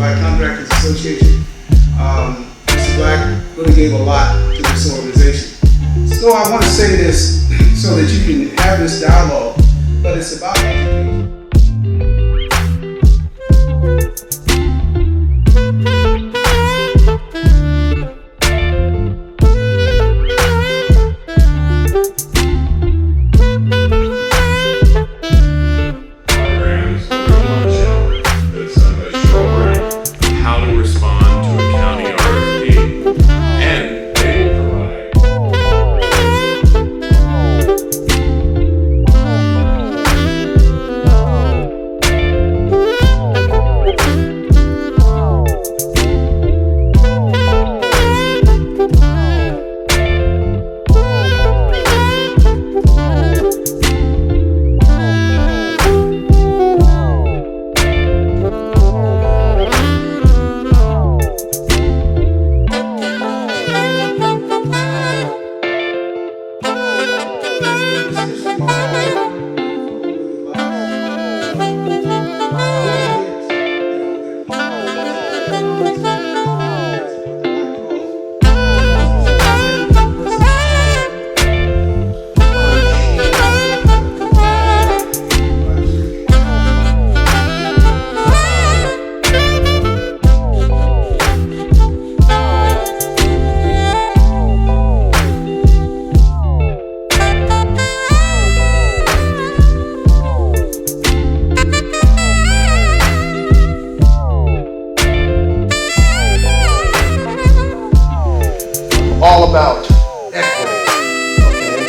Black Contractors Association. Mr. Black really gave a lot to this organization. So I want to say this so that you can have this dialogue, but it's about education. All about equity, okay?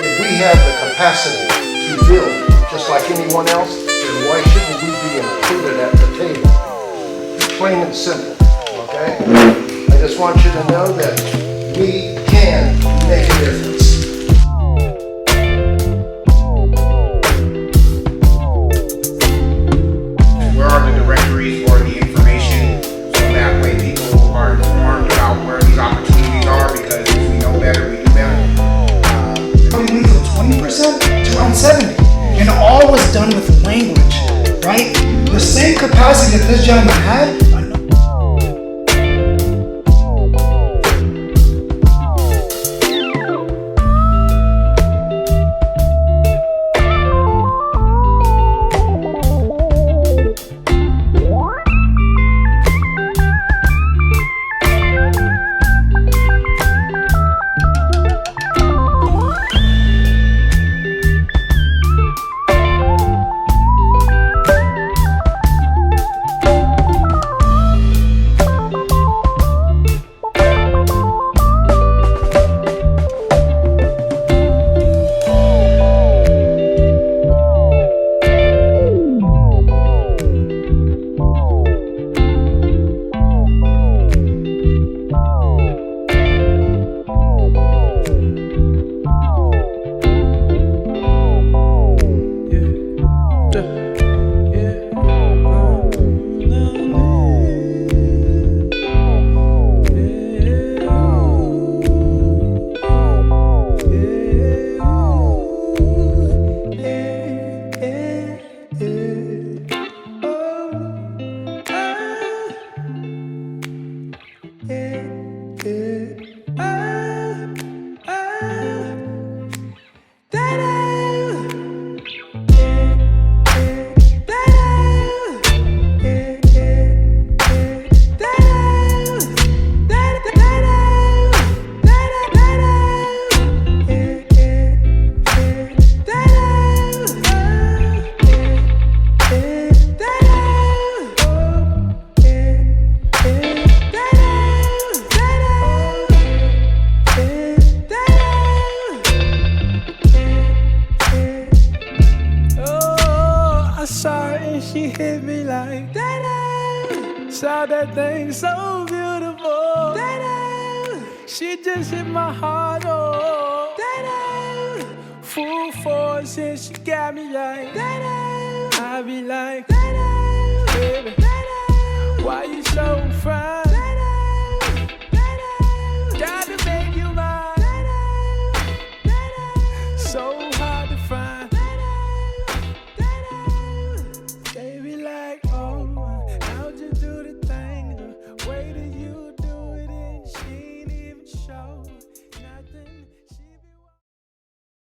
If we have the capacity to build just like anyone else, then why shouldn't we be included at the table? Plain and simple, okay? I just want you to know that we can make a difference. Where are the directories or the information so that way people are informed about where these opportunities are, because if we know better, we do better. We went from 20% to around 70%. And all was done with language, right? The same capacity that this gentleman had. Saw that thing so beautiful. She just hit my heart, oh. Full force and she got me like, I be like, baby, why you so fine?